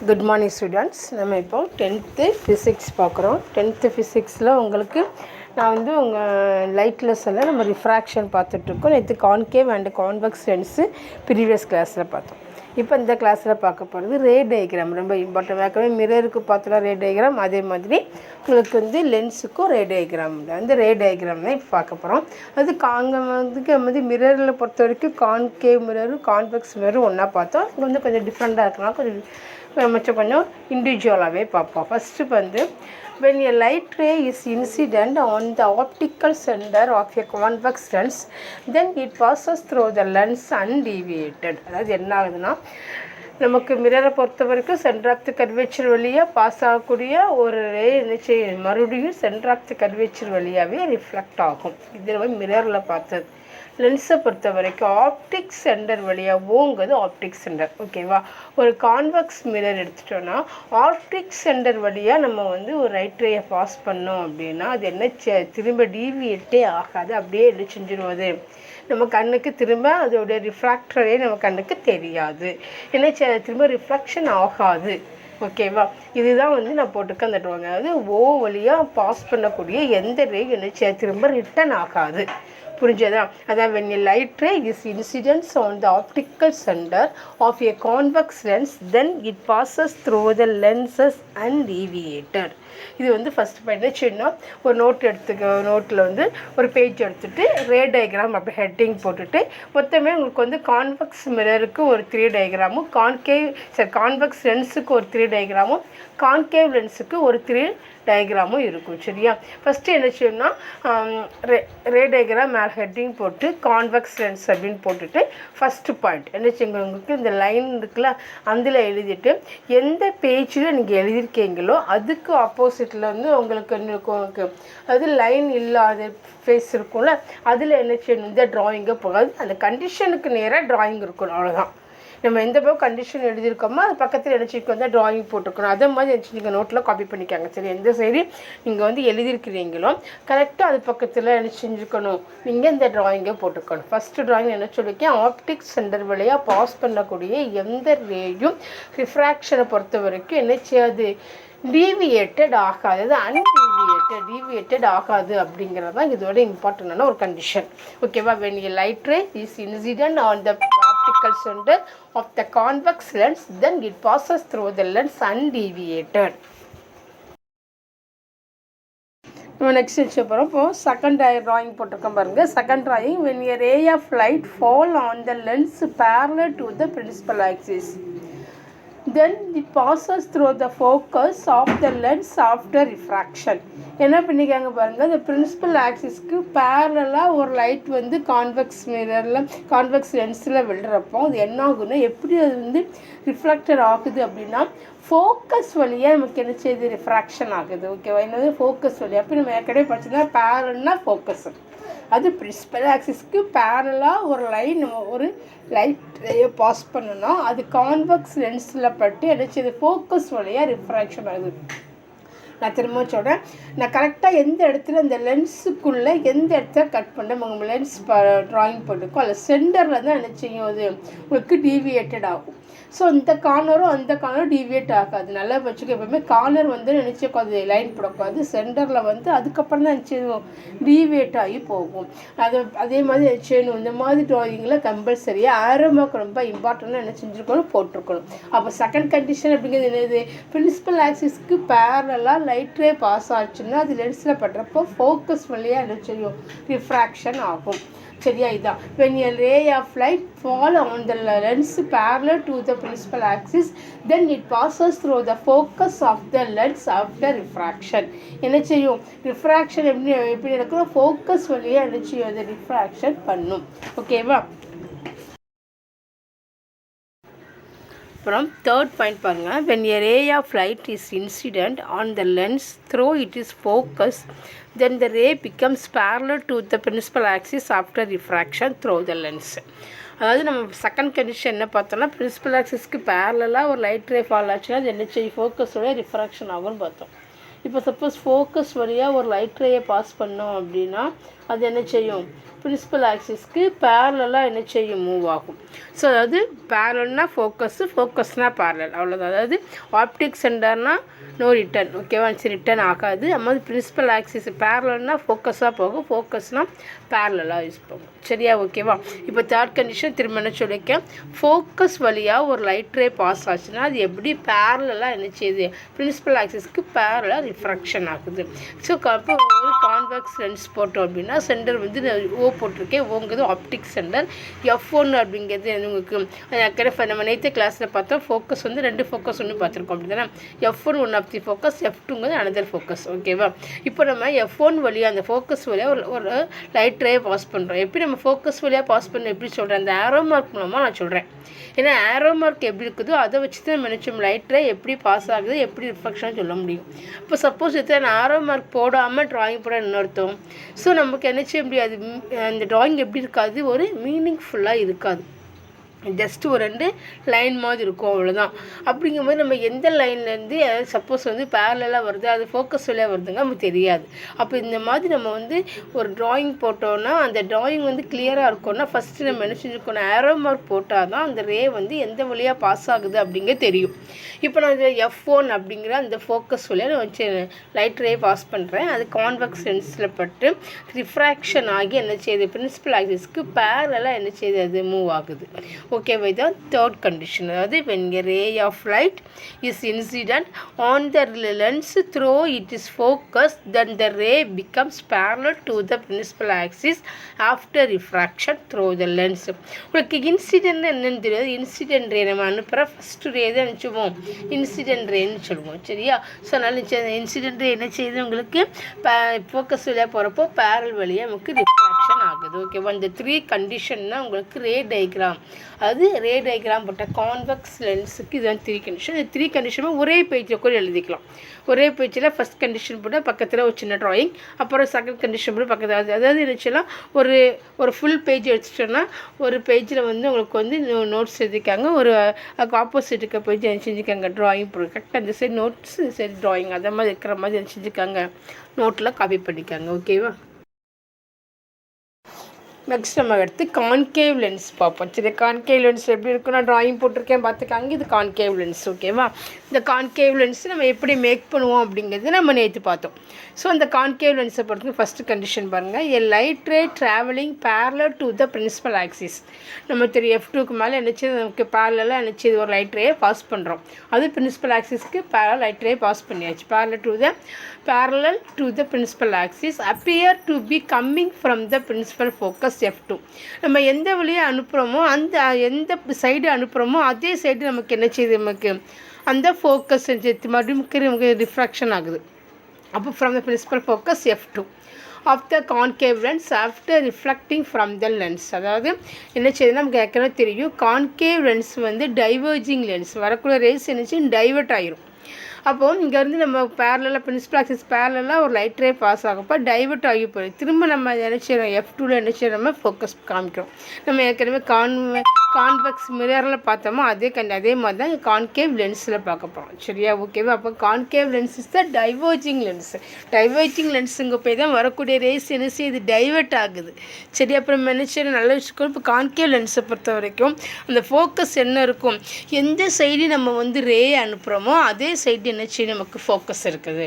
Good morning students. நம்ம இப்போ 10th physics பார்க்குறோம். 10th ஃபிசிக்ஸில் உங்களுக்கு நான் வந்து உங்கள் லைட் லெசனில் நம்ம ரிஃப்ராக்ஷன் பார்த்துட்ருக்கோம். நேற்று concave and convex lens previous கிளாஸில் பார்த்தோம். இப்போ இந்த கிளாஸில் பார்க்க போகிறது ரே டயக்ராம். ரொம்ப இம்பார்ட்டன்ட். ஏற்கனவே மிரருக்கு பார்த்தோம் ரே டயக்ராம், அதே மாதிரி உங்களுக்கு வந்து லென்ஸுக்கும் ரே டயக்ராம் உண்டு. அந்த ரே டயக்ராம் தான் இப்போ பார்க்க போகிறோம். அது வந்து மிரரில் பொறுத்த வரைக்கும் கான்கேவ் மிரரும் கான்வெக்ஸ் மிரரும் ஒன்றா பார்த்தோம். இது வந்து கொஞ்சம் டிஃப்ரெண்ட்டாக இருக்கலாம், கொஞ்சம் இண்டிவிஜுவலாகவே பார்ப்போம். ஃபஸ்ட்டு வந்து when a light ray is incident on the optical center of a convex lens, then it passes through the lens undeviated. அதாவது என்ன ஆகுதுன்னா, நமக்கு மிரரை பொறுத்த வரைக்கும் சென்டர் ஆஃப் தி கர்வேச்சர் வழியாக பாஸ் ஆகக்கூடிய ஒரு ரே மறுபடியும் சென்டர் ஆஃப் தி கர்வேச்சர் வழியாகவே ரிஃப்ளெக்ட் ஆகும். இது நம்ம மிரரில் பார்த்தது. லென்ஸை பொறுத்த வரைக்கும் ஆப்டிக் சென்டர் வழியாக ஓங்குது ஆப்டிக் சென்டர். ஓகேவா? ஒரு கான்வெக்ஸ் மிரர் எடுத்துட்டோன்னா ஆப்டிக் சென்டர் வழியாக நம்ம வந்து ஒரு ரைட் ரேயை பாஸ் பண்ணோம் அப்படின்னா அது என்ன திரும்ப டீவியேட்டே ஆகாது, அப்படியே என்ன செஞ்சிடும், நம்ம கண்ணுக்கு திரும்ப அதோடைய ரிஃப்ராக்டரே நம்ம கண்ணுக்கு தெரியாது, என்ன திரும்ப ரிஃப்ளெக்ஷன் ஆகாது. ஓகேவா? இதுதான் வந்து நான் போட்டுக்க அந்த ட்ராயிங். அதாவது ஓ வழியாக பாஸ் பண்ணக்கூடிய எந்த ரே என்ன திரும்ப ரிட்டர்ன் ஆகாது. புரிஞ்சதா? அதான் when a light ray is incident on the optical center of a convex lens, then it passes through the lenses undeviated. இது வந்து ஃபஸ்ட் பாயிண்ட். சின்ன ஒரு நோட்டில் வந்து ஒரு பேஜ் எடுத்துகிட்டு ரே டயக்ராம் அப்படி ஹெட்டிங் போட்டுட்டு மொத்தமே உங்களுக்கு வந்து கான்வெக்ஸ் மிரருக்கு ஒரு 3 டயக்ராமும் கான்வெக்ஸ் லென்ஸுக்கு ஒரு 3 டயக்ராமும் கான்கேவ் லென்ஸுக்கு ஒரு 3 டயக்ராமும் இருக்கும். சரியா? ஃபஸ்ட்டு என்ன செய்யணும்னா ரே டயக்ராம் மேலே ஹெட்டிங் போட்டு கான்வெக்ஸ் லென்ஸ் அப்படின்னு போட்டுட்டு ஃபஸ்ட்டு பாயிண்ட் என்ன செய்யுங்க, உங்களுக்கு இந்த லைன் இருக்குல்ல அதில் எழுதிட்டு எந்த பேஜில் நீங்கள் எழுதியிருக்கீங்களோ அதுக்கு ஆப்போசிட்டில் வந்து உங்களுக்கு அதாவது லைன் இல்லாத ஃபேஸ் இருக்கும்ல அதில் என்ன செய்யணும், இந்த ட்ராயிங்கை போகாது, அந்த கண்டிஷனுக்கு நேராக ட்ராயிங் இருக்கணும். அவ்வளோதான். நம்ம எந்த கண்டிஷன் எழுதியிருக்கோமோ அது பக்கத்தில் நினச்சிக்கு வந்து ட்ராயிங் போட்டுக்கணும். அதே மாதிரி நினச்சி நீங்கள் நோட்டில் காப்பி பண்ணிக்காங்க. சரி, எந்த சைடு நீங்கள் வந்து எழுதியிருக்கிறீங்களோ கரெக்டாக அது பக்கத்தில் என்ன செஞ்சுக்கணும், நீங்கள் இந்த ட்ராயிங்கை போட்டுக்கணும். ஃபஸ்ட்டு ட்ராயிங் என்ன சொல்லியிருக்கேன், ஆப்டிக் சென்டர் வழியாக பாஸ் பண்ணக்கூடிய எந்த ரேயும் ரிஃப்ராக்ஷனை பொறுத்த வரைக்கும் என்ன செய்யாது, டீவியேட்டட் ஆகாது, டீவியேட்டட் ஆகாது அப்படிங்கிறது தான் இதோட இம்பார்ட்டண்டான ஒரு கண்டிஷன். ஓகேவா? when a light ray is incident on the optical center of the convex lens, then it passes through the lens undeviated. நம்ம நெக்ஸ்ட் வச்சு போகிறோம். இப்போது செகண்ட் ட்ராயிங் போட்டிருக்கோம் பாருங்கள். Second drawing when a ray of light fall on the lens parallel to the principal axis, then it passes through the focus of the lens after refraction. என்ன பண்ணிக்காங்க பாருங்கள், இந்த பிரின்சிபல் ஆக்சிஸ்க்கு பேரலாக ஒரு லைட் வந்து convex லென்ஸில் விழுறப்போ அது என்ன ஆகுதுன்னா, எப்படி அது வந்து ரிஃப்ளெக்டட் ஆகுது அப்படின்னா ஃபோக்கஸ் வழியாக நமக்கு என்ன செய்யுது, ரிஃப்ராக்ஷன் ஆகுது. ஓகேவா? என்னது ஃபோக்கஸ் வழியாக. அப்போ நம்ம ஏற்கனவே படிச்சோன்னா பேரல்னா ஃபோக்கஸ், அது பிரின்சிபல் ஆக்சிஸ்க்கு பேரலாக ஒரு லைன் நம்ம ஒரு லைட் பாஸ் பண்ணோன்னா அது கான்வெக்ஸ் லென்ஸில் பட்டு என்ன செய்யுது, ஃபோக்கஸ் வழியாக ரிஃப்ராக்ஷன் ஆகுது. நான் திரும்ப சொல்கிறேன், நான் கரெக்டாக எந்த இடத்துல இந்த லென்ஸுக்குள்ளே எந்த இடத்துல கட் பண்ண உங்கள் லென்ஸ் ட்ராயிங் போட்டுக்கோ அதில் சென்டரில் தான் என்ன செய்யும், அது உங்களுக்கு டீவியேட்டட் ஆகும். ஸோ இந்த கார்னரும் அந்த கார்னரும் டீவியேட் ஆகாது. நல்லா வச்சுக்க. எப்பவுமே கார்னர் வந்து நினச்சிக்காது, லைன் போடக்கூடாது. சென்டரில் வந்து அதுக்கப்புறம் தான் நினச்சிடும் டீவியேட் ஆகி போகும். அதே மாதிரி நினச்சிடணும். இந்த மாதிரி ட்ராயிங்கில் கம்பல்சரியாக ஆரோ மார்க் ரொம்ப இம்பார்ட்டண்ட்டாக என்ன செஞ்சுருக்கணும், போட்டிருக்கணும். அப்போ செகண்ட் கண்டிஷன் அப்படிங்கிறது என்னது, பிரின்சிபல் ஆக்சிஸ்க்கு பேரலாக லைட் ரே பாஸ் ஆச்சுன்னா அது லென்ஸில் படுறப்போ ஃபோக்கஸ் வழியாக என்ன செய்யும், ரிஃப்ராக்ஷன் ஆகும். சரியா? இதுதான் when a ray of light fall on the lens parallel to the principal axis, then it passes through the focus of the lens after refraction. என்ன செய்யும், ரிஃப்ராக்ஷன் எப்படி நடக்கும், ஃபோக்கஸ் வழியாக என்ன செய்யும், அதை ரிஃப்ராக்ஷன் பண்ணும். ஓகேவா? அப்புறம் தேர்ட் பாயிண்ட் பாருங்கள். when a ray of light is incident on the lens through it is focus, then the ray becomes parallel to the principal axis after refraction through the lens. அதாவது நம்ம second condition என்ன பார்த்தோம்னா, principal ஆக்சிஸ்க்கு பேரலாக ஒரு light ரே fall ஆச்சுன்னா அது என்ன செய்யும், ஃபோக்கஸோட ரிஃப்ராக்ஷன் ஆகும்னு பார்த்தோம். இப்போ சப்போஸ் ஃபோக்கஸ் வழியாக ஒரு லைட் ரேயை பாஸ் பண்ணோம் அப்படின்னா அது என்ன செய்யும், பிரின்சிபல் ஆக்சிஸ்க்கு பேரலாக என்ன செய்யும், மூவ் ஆகும். ஸோ அதாவது பேரல்னா ஃபோக்கஸ்னால் பேரல், அவ்வளோதான். அதாவது ஆப்டிக் சென்டர்னால் நோ ரிட்டர்ன், ஓகேவா, ரிட்டர்ன் ஆகாது. அது பிரின்சிபல் ஆக்சிஸ் பேரல்னா ஃபோக்கஸாக போகும், ஃபோக்கஸ்னால் பேரலாக யூஸ் போகும். சரியா, ஓகேவா. இப்போ தேர்ட் கண்டிஷன் திரும்ப என்ன சொல்லியிருக்கேன், ஃபோக்கஸ் வழியாக ஒரு லைட் ரே பாஸ் ஆச்சுன்னா அது எப்படி பேரலாக என்ன செய்யுது, பிரின்சிபல் ஆக்சிஸ்க்கு பேரலாக ரிஃப்ராக்ஷன் ஆகுது. ஸோ அப்போ ஒரு கான்வெக்ஸ் லென்ஸ் போட்டோம் அப்படின்னா சென்டர் வந்து ஓ போட்டிருக்கேன், ஓங்கிறது ஆப்டிக் சென்டர். F1 அப்படிங்கிறது உங்களுக்கு நம்ம நேற்று கிளாஸில் பார்த்தோம், ஃபோக்கஸ் வந்து 2 ஃபோக்கஸ் ஒன்று பார்த்துருக்கோம் அப்படி தானே. F1 one of the focus, F2ங்கிறது அனதர் ஃபோக்கஸ், ஓகேவா. இப்போ நம்ம F1 வழியாக அந்த ஃபோக்கஸ் வழியாக ஒரு லைட் ரே பாஸ் பண்ணுறோம். எப்படி நம்ம ஃபோக்கஸ் வழியாக பாஸ் பண்ண எப்படி சொல்கிறேன், அந்த ஆரோ மார்க் மூலமாக நான் சொல்கிறேன். ஏன்னா ஆரோ மார்க் எப்படி இருக்குதோ அதை வச்சு தான் நம்ம நினச்சோம் லைட் ரே எப்படி பாஸ் ஆகுது, எப்படி ரிஃப்ளெக்ஷன் சொல்ல முடியும். இப்போ சப்போஸ் நான் ஆரோ மார்க் போடாமல் ட்ராயிங் போட இன்னொருத்தோம், ஸோ நமக்கு என்ன செய்ய முடியாது, அந்த ட்ராயிங் எப்படி இருக்காது, ஒரு மீனிங்ஃபுல்லாக இருக்காது, ஜஸ்ட் ஒரு 2 லைன் மாதிரி இருக்கும், அவ்வளோதான். அப்படிங்கும்போது நம்ம எந்த லைன்லேருந்து சப்போஸ் வந்து பேரலாக வருது, அது ஃபோக்கஸ் வழியாக வருதுங்க நமக்கு தெரியாது. அப்போ இந்த மாதிரி நம்ம வந்து ஒரு ட்ராயிங் போட்டோன்னா அந்த ட்ராயிங் வந்து கிளியராக இருக்கும்னா ஃபஸ்ட்டு நம்ம என்ன செஞ்சுருக்கணும், ஆரோ மார்க் போட்டால் தான் அந்த ரே வந்து எந்த வழியாக பாஸ் ஆகுது அப்படிங்க தெரியும். இப்போ நான் இந்த F1 அப்படிங்கிற அந்த ஃபோக்கஸ் வழியாக நான் வச்சு லைட் ரே பாஸ் பண்ணுறேன். அது கான்வெக்ஸ் லென்ஸில் பட்டு ரிஃப்ராக்ஷன் ஆகி என்ன செய்யுது, பிரின்சிபல் ஆக்சிஸ்க்கு பேரலாக என்ன செய்யுது, அது மூவ் ஆகுது. Okay, by the third condition, that is when a ray of light is incident on the lens through it is focused, then the ray becomes parallel to the principal axis after refraction through the lens. உங்களுக்கு incident என்னன்னு தெரியாது, incident ray நம்ம அனுப்புகிற first ரே தான் நினச்சிவோம் incident ரேன்னு சொல்லுவோம். சரியா, so அதனால் incident ray என்ன செய்யுது, உங்களுக்கு ஃபோக்கஸ் வழியாக போகிறப்போ பேரல் வழியாக நமக்கு ரிஃப்ராக்ஷன் ஆகுது. ஓகேவா, இந்த 3 கண்டிஷன் தான் உங்களுக்கு ரே டயக்ராம், அது ரே டயக்ராம் போட்ட கான்வெக்ஸ் லென்ஸுக்கு இதுதான் 3 கண்டிஷன். இந்த 3 கண்டிஷனும் ஒரே பேஜில் கூட எழுதிக்கலாம். ஒரே பேஜில் ஃபஸ்ட் கண்டிஷன் போட்டு பக்கத்தில் ஒரு சின்ன ட்ராயிங், அப்புறம் செகண்ட் கண்டிஷன் போட்டு பக்கத்தில், அதாவது நினச்சலாம் ஒரு ஃபுல் பேஜ் எடுத்துட்டோன்னா ஒரு பேஜில் வந்து உங்களுக்கு வந்து நோட்ஸ் எழுதிக்காங்க, ஒரு ஆப்போசிட் இருக்க பேஜ் செஞ்சுக்காங்க ட்ராயிங் போட்டு கரெக்டாக அந்த சைடு நோட்ஸ் சரி ட்ராயிங் அந்த மாதிரி இருக்கிற மாதிரி செஞ்சுக்காங்க, நோட்டில் காப்பி பண்ணிக்காங்க. ஓகேவா. நெக்ஸ்ட் நம்ம எடுத்து கான்கேவ் லென்ஸ் பார்ப்போம். சரி, கான்கேவ் லென்ஸ் எப்படி இருக்கும், நான் ட்ராயிங் போட்டிருக்கேன் பார்த்துக்காங்க, இது கான்கேவ் லென்ஸ். ஓகேவா, இந்த கான்கேவ் லென்ஸ் நம்ம எப்படி மேக் பண்ணுவோம் அப்படிங்கிறது நம்ம நேற்று பார்த்தோம். ஸோ அந்த கான்கேவ் லென்ஸை பொறுத்து ஃபஸ்ட்டு கண்டிஷன் பாருங்கள், a light ray travelling parallel to the principal axis. நம்ம தெரியும் F2க்கு மேலே என்னச்சு நமக்கு பேரலாக என்னச்சு இது ஒரு லைட் ரே பாஸ் பண்ணுறோம், அது பிரின்சிபல் ஆக்சிஸ்க்கு பேரல் லைட் ரே பாஸ் பண்ணியாச்சு. parallel to the principal axis appear to be coming from the principal focus F2. நம்ம எந்த வழியாக அனுப்புகிறோமோ அந்த எந்த சைடு அனுப்புகிறோமோ அதே சைடு நமக்கு என்ன செய்யுது, நமக்கு அந்த ஃபோக்கஸ் மறுபடியும் நமக்கு ரிஃப்ராக்ஷன் ஆகுது. அப்போ from the principal focus F2 of the concave lens after reflecting from the lens. அதாவது என்ன செய்யுதுன்னா நமக்கு ஏற்கனவே தெரியும், கான்கேவ் லென்ஸ் வந்து டைவர்ஜிங் லென்ஸ், வரக்குள்ள ரேஸ் என்ன செய்யும், டைவர்ட் ஆகிரும். அப்போது இங்கேருந்து நம்ம பேரலாக பிரின்சிபல் ஆக்சிஸ் பேரலாக ஒரு லைட் ரே பாஸ் ஆகப்போ டைவர்ட் ஆகி போயிடும். திரும்ப நம்ம என்ன செய்கிறோம், F2ல என்ன செய்கிறோம், நம்ம ஃபோக்கஸ் காமிக்கிறோம். நம்ம ஏற்கனவே கான்வெக்ஸ் மிரரில் பார்த்தோமோ அதே மாதிரி தான் கான்கேவ் லென்ஸில் பார்க்க போகிறோம். சரியா, ஓகேவா. அப்போ concave lens is the diverging lens. Diverging லென்ஸுங்க போய் தான் வரக்கூடிய ரேஸ் என்ன செய்யுது, டைவர்ட் ஆகுது. சரி, அப்புறம் என்ன செய்யணும், நல்ல விஷயம். இப்போ கான்கேவ் லென்ஸை பொறுத்த வரைக்கும் அந்த ஃபோக்கஸ் என்ன இருக்கும், எந்த சைடு நம்ம வந்து ரே அனுப்புகிறோமோ அதே சைடு என்ன செய்யும், நமக்கு ஃபோக்கஸ் இருக்குது.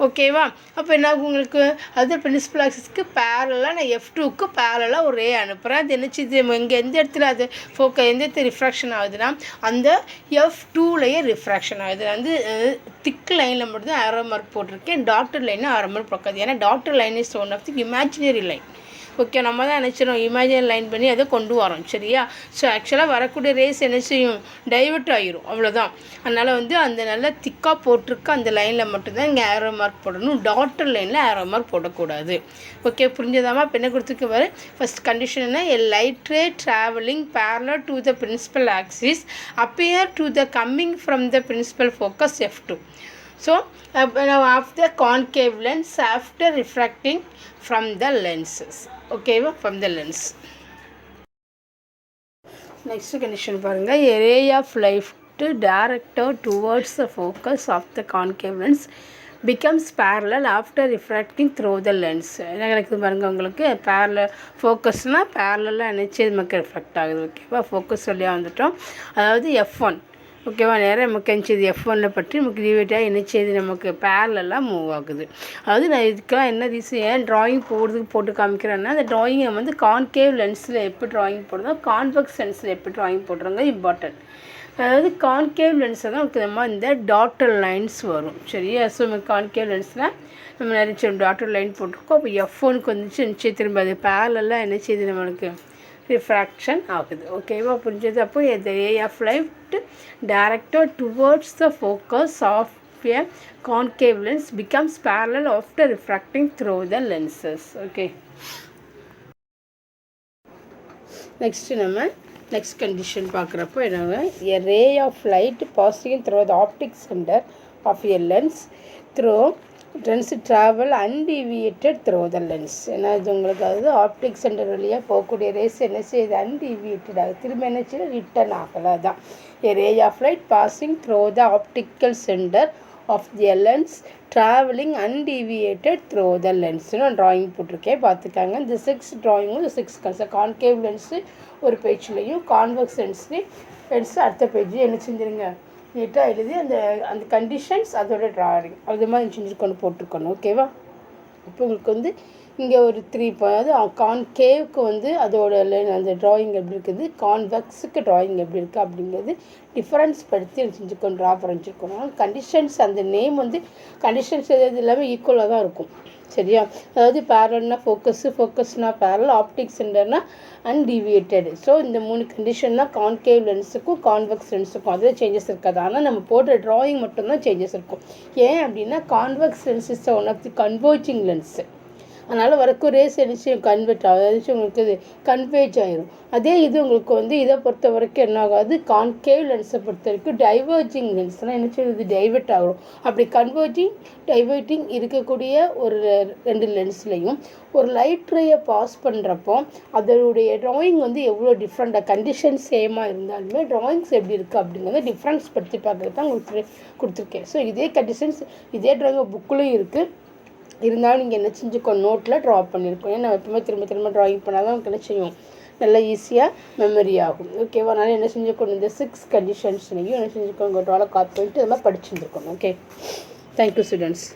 ஓகேவா. அப்போ என்ன உங்களுக்கு அது பிரின்சிபல் ஆக்சிஸ்க்கு பேரலாக நான் F2க்கு பேரலாக ஒரு ரே அனுப்புகிறேன். அது என்ன செய்யுது, இங்கே எந்த இடத்துல அது எந்த இடத்துல ரிஃப்ராக்ஷன் ஆகுதுன்னா அந்த F2லேயே ரிஃப்ராக்ஷன் ஆகுது. வந்து திக் லைனில் மட்டும் தான் ஆரோ மார்க் போட்டிருக்கேன், டாக்டர் லைனில் ஆரோ மார்க் போக்காது. ஏன்னா டாக்டர் line is one of the imaginary line. Okay, நம்ம தான் நினச்சிடும் இமேஜினரி லைன் பண்ணி அதை கொண்டு வரோம். சரியா, ஸோ ஆக்சுவலாக வரக்கூடிய ரேஸ் என்ன செய்யும், டைவர்ட் ஆகிரும், அவ்வளோதான். அதனால் வந்து அந்த நல்லா திக்காக போட்டிருக்க அந்த லைனில் மட்டும்தான் இங்கே ஆரோ மார்க் போடணும், டாக்டர் லைனில் ஆரோ மார்க் போடக்கூடாது. ஓகே, புரிஞ்சதாமா. இப்போ என்ன கொடுத்துருக்கு பாரு, ஃபஸ்ட் கண்டிஷன் என்ன, a light ray travelling parallel to the principal axis appear to the coming from the principal focus F2. So now of the concave lens after refracting from the lenses. Okay, from the lens. Next condition பாருங்க, a ray of light directed towards the focus of the concave lens becomes parallel after refracting through the lens. என்ன கிடைக்குது பாருங்கள் உங்களுக்கு, parallel ஃபோக்கஸ்னால் பேரலாக நினச்சி நமக்கு reflect ஆகுது. ஓகேவா, ஃபோக்கஸ் சொல்லியாக வந்துட்டோம். அதாவது F1 ஓகேவா, நேரம் நமக்கு நினச்சது F1 பற்றி நமக்கு டிவைட்டாக நினச்சது நமக்கு பேரலாக மூவ் ஆகுது. அதாவது நான் இதுக்கெல்லாம் என்ன ரீசன் ஏன் ட்ராயிங் போட்டு காமிக்கிறேன்னா, அந்த ட்ராயிங்கை வந்து கான்கேவ் லென்ஸில் எப்படி ட்ராயிங் போடுறதோ கான்வெக்ஸ் லென்ஸில் எப்படி ட்ராயிங் போடுறாங்க இம்பார்ட்டன்ட். அதாவது கான்கேவ் லென்ஸில் தான் நமக்கு இந்த டாட்டர் லைன்ஸ் வரும். சரியா, ஸோ நம்ம கான்கேவ் லென்ஸில் நம்ம நிறைய டாட்டர் லைன் போட்டிருக்கோம். அப்போ F1க்கு வந்துச்சு நிச்சயம் திரும்ப அது பேரலாக என்ன செய்யுது நம்மளுக்கு ரிஃப்ராக்ஷன் ஆகுது. ஓகேவா, புரிஞ்சது. அப்போ the ray of light directed towards the focus of a concave lens becomes parallel after refracting through the lenses. Okay, next condition பார்க்குறப்போ என்னங்க, a ray of light passing through the optic center of a lens travel undeviated through the lens. ஏன்னா இது உங்களுக்கு அதாவது optic centre வழியாக போகக்கூடிய race என்ன செய்யுது, அன்டிவியேட்டட் ஆகுது, திரும்ப என்ன செய்யுது, ரிட்டர்ன் ஆகலை. தான் a ray of light passing through the optical center of the lens traveling undeviated through the lens. நான் ட்ராயிங் போட்டிருக்கேன் பார்த்துக்காங்க. இந்த 6 ட்ராயிங்கும் இந்த 6 கன்செப்ட் கான்கேவ் லென்ஸு ஒரு பேஜ்லேயும் கான்வெக்ஸ் லென்ஸு அடுத்த பேஜ் என்ன செஞ்சுருங்க நீட்டாக எழுதி அந்த கண்டிஷன்ஸ் அதோட ட்ராயிங் அது மாதிரி செஞ்சுருக்கணும் போட்டிருக்கணும். ஓகேவா, இப்போ உங்களுக்கு வந்து இங்கே ஒரு 3 அதாவது கான்கேவுக்கு வந்து அதோட அந்த ட்ராயிங் எப்படி இருக்குது, கான்வெக்ஸுக்கு ட்ராயிங் எப்படி இருக்குது அப்படிங்கிறது டிஃப்ரென்ஸ் படுத்தி செஞ்சுக்கணும், ட்ரா பண்ணிச்சுருக்கணும். கண்டிஷன்ஸ் அந்த நேம் வந்து கண்டிஷன்ஸ் எது எல்லாமே ஈக்குவலாக தான் இருக்கும். சரியா, அதாவது பேரல்னா ஃபோக்கஸ்னா பேரல், ஆப்டிக் சென்டர்னா அன்டிவியேட்டட். ஸோ இந்த 3 கண்டிஷன் தான் கான்கேவ் லென்ஸுக்கும் கான்வெக்ஸ் லென்ஸுக்கும் அதில் சேஞ்சஸ் இருக்காது. ஆனால் நம்ம போடுற ட்ராயிங் மட்டும்தான் சேஞ்சஸ் இருக்கும். ஏன் அப்படின்னா convex lens is one of the converging lens. அதனால் வரக்கும் ரேஸ் என்ன கன்வெர்ட் ஆகுது, உங்களுக்கு இது கன்வேஜ் ஆயிரும். அதே இது உங்களுக்கு வந்து இதை பொறுத்த வரைக்கும் என்ன ஆகாது, கான்கேவ் லென்ஸை பொறுத்த வரைக்கும் டைவர்ஜிங் லென்ஸ்னால் என்ன செய்யுது, டைவெர்ட் ஆகும். அப்படி டைவர்ட்டிங் இருக்கக்கூடிய ஒரு 2 லென்ஸ்லையும் ஒரு லைட் ரேயை பாஸ் பண்ணுறப்போ அதனுடைய ட்ராயிங் வந்து எவ்வளோ டிஃப்ரெண்ட்டாக கண்டிஷன் சேமாக இருந்தாலுமே ட்ராயிங்ஸ் எப்படி இருக்குது அப்படிங்கிறத டிஃப்ரென்ஸ் படுத்தி பார்க்குறது தான் உங்களுக்கு கொடுத்துருக்கேன். ஸோ இதே கண்டிஷன்ஸ் இதே ட்ராயிங் புக்குலையும் இருக்குது. இருந்தாலும் நீங்கள் என்ன செஞ்சுக்கணும், நோட்டில் ட்ரா பண்ணியிருக்கோம். ஏன்னா எப்பவுமே திரும்ப ட்ராயிங் பண்ணால் தான் உங்களுக்கு என்ன செய்யும், நல்லா ஈஸியாக மெமரி ஆகும். ஓகேவா, அதனால் என்ன செஞ்சுக்கணும், இந்த 6 கண்டிஷன்ஸ்லையும் என்ன செஞ்சுக்கணும், உங்கள் ட்ராவில் காப்பி பண்ணிட்டு இதெல்லாம் படிச்சுருந்துருக்கணும். Okay, thank you students.